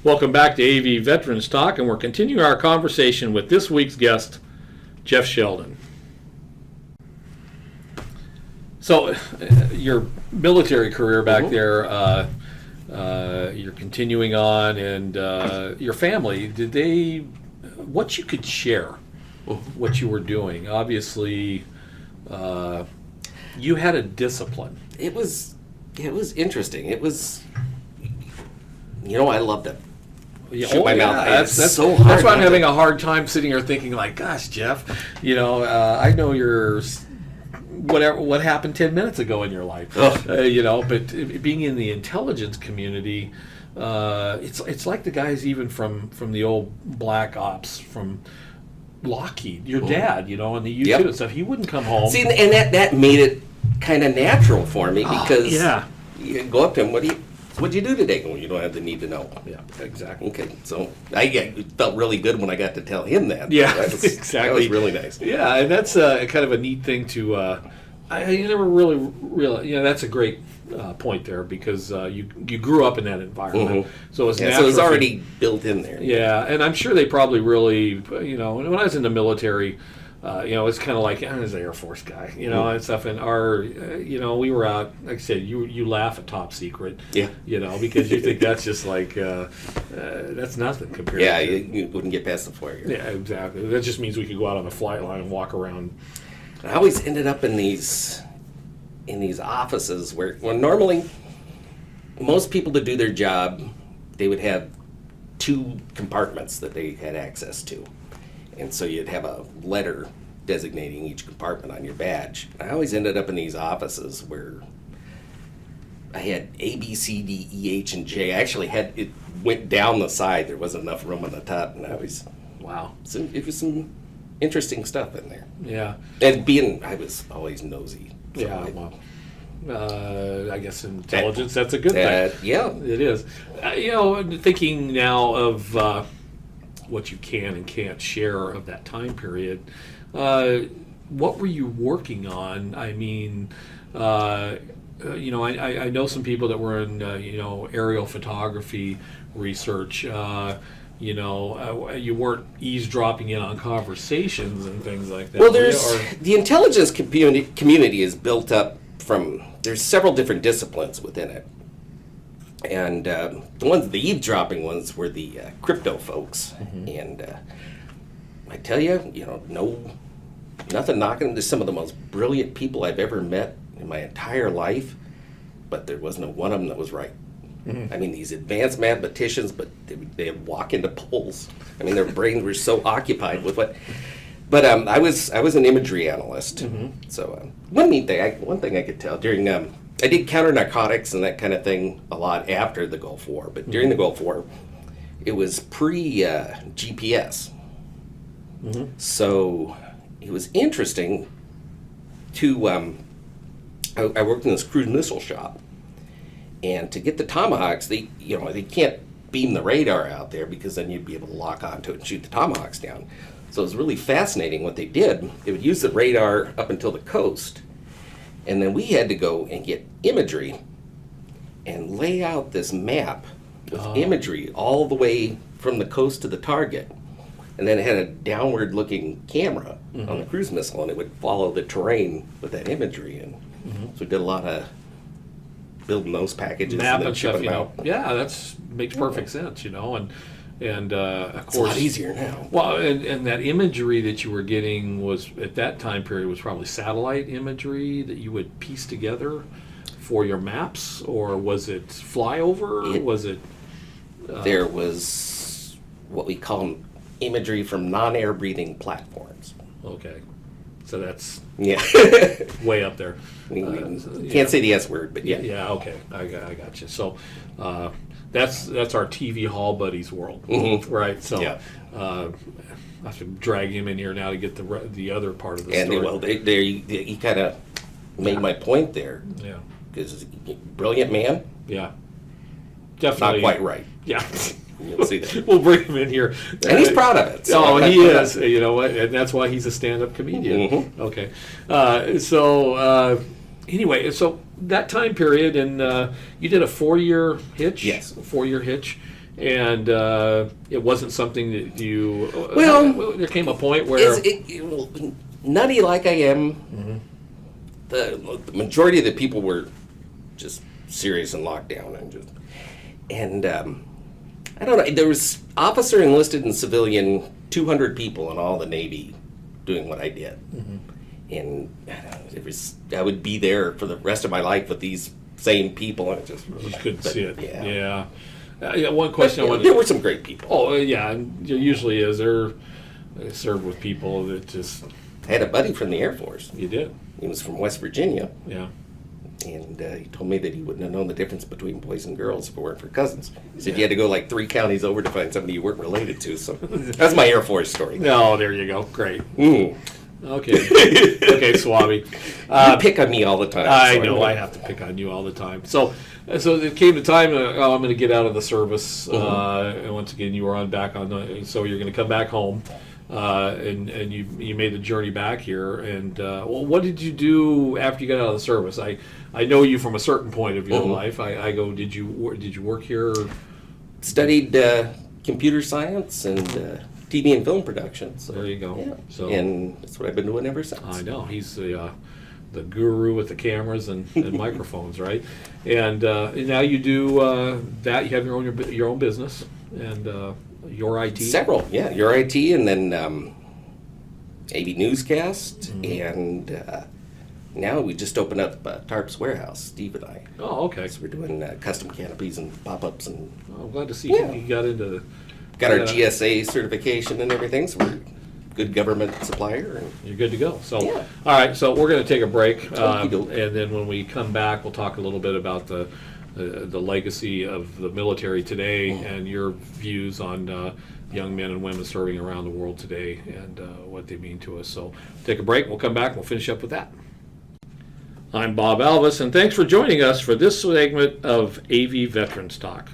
Welcome back to AV Veterans Talk, and we're continuing our conversation with this week's guest, Jeff Sheldon. So, your military career back there, you're continuing on, and your family, what you could share, what you were doing? Obviously, you had a discipline. It was interesting. It was, I loved it. Shoot my mouth. That's so hard. That's why I'm having a hard time sitting here thinking, like, gosh, Jeff, I know you're what happened 10 minutes ago in your life, but being in the intelligence community, it's like the guys even from the old Black Ops from Lockheed, your dad, and the U-2 and stuff. He wouldn't come home. See, and that made it kind of natural for me because you go up to him, what'd you do today? Well, you don't have the need to know. Yeah, exactly. Okay, so I felt really good when I got to tell him that. Yeah, exactly. That was really nice. Yeah, and that's kind of a neat thing to. I never really realized. That's a great point there because you grew up in that environment, so it's natural. So it's already built in there. Yeah, and I'm sure they probably really, when I was in the military. It's kind of like I was an Air Force guy, and stuff. And we were out. Like I said, you laugh at top secret, because you think that's just like that's nothing compared. Yeah, you wouldn't get past the flare. Yeah, exactly. That just means we could go out on the flight line and walk around. I always ended up in these offices where normally most people to do their job, they would have 2 compartments that they had access to. And so you'd have a letter designating each compartment on your badge. I always ended up in these offices where I had A, B, C, D, E, H, and J. I actually had it went down the side. There wasn't enough room on the top, and it was some interesting stuff in there. Yeah. And I was always nosy. So I guess intelligence, that's a good thing. Yeah. It is. Thinking now of what you can and can't share of that time period, what were you working on? I mean, I know some people that were in, aerial photography research. You weren't eavesdropping in on conversations and things like that. Well, the intelligence community is built up there's several different disciplines within it. And the eavesdropping ones were the crypto folks. And I tell you, nothing knocking into some of the most brilliant people I've ever met in my entire life, but there was no one of them that was right. I mean, these advanced mathematicians, but they'd walk into polls. I mean, their brains were so occupied with what. But I was an imagery analyst. So one thing I could tell during I did counter narcotics and that kind of thing a lot after the Gulf War, but during the Gulf War, it was pre-GPS. So it was interesting to. I worked in this cruise missile shop. And to get the Tomahawks, they can't beam the radar out there because then you'd be able to lock onto it and shoot the Tomahawks down. So it was really fascinating what they did. They would use the radar up until the coast, and then we had to go and get imagery and lay out this map of imagery all the way from the coast to the target. And then it had a downward-looking camera on the cruise missile, and it would follow the terrain with that imagery. And so we did a lot of building those packages and then shipping them out. Yeah, that makes perfect sense, and of course it's a lot easier now. Well, and that imagery that you were getting was at that time period was probably satellite imagery that you would piece together for your maps, or was it flyover? There was what we call imagery from non-air breathing platforms. Okay. So that's way up there. Can't say the S word, but yeah. Yeah, okay. I got you. So that's our TV hall buddies world, right? So I have to drag him in here now to get the other part of the story. He kind of made my point there. Yeah. Because brilliant man. Yeah. Definitely. Not quite right. Yeah. You'll see that. We'll bring him in here. And he's proud of it. So he is. You know what? And that's why he's a stand-up comedian. Okay. Anyway, so that time period, and you did a 4-year hitch? Yes. A 4-year hitch. and it wasn't something that you. There came a point where nutty like I am. The majority of the people were just serious and locked down, and I don't know. There was officer, enlisted, and civilian, 200 people in all the Navy doing what I did, and I would be there for the rest of my life with these same people, and you couldn't see it. Yeah. One question. There were some great people. Oh yeah, and usually is there. I served with people that just. I had a buddy from the Air Force. You did. He was from West Virginia. Yeah. And he told me that he wouldn't have known the difference between boys and girls if it weren't for cousins. He said you had to go like 3 counties over to find somebody you weren't related to. So that's my Air Force story. No, there you go. Great. Okay. Okay, Swabby. You pick on me all the time. I know. I have to pick on you all the time. So it came to time. I'm going to get out of the service. And once again, you were so you're going to come back home. And you made the journey back here. And what did you do after you got out of the service? I know you from a certain point of your life. I go, did you work here? Studied computer science and TV and film production. So, there you go. Yeah. So, and that's what I've been doing ever since. I know. He's the guru with the cameras and microphones, right? And now you do that. You have your own business and your IT. Several, yeah. Your IT, and then AV Newscast, and now we just opened up Tarp's Warehouse, Steve and I. Oh, okay. So we're doing custom canopies and pop-ups, and I'm glad to see you got into. Got our GSA certification and everything, so we're a good government supplier. And you're good to go. So, all right. So we're going to take a break, and then when we come back, we'll talk a little bit about the legacy of the military today and your views on young men and women serving around the world today and what they mean to us. So take a break. We'll come back and we'll finish up with that. I'm Bob Alvis, and thanks for joining us for this segment of AV Veterans Talk.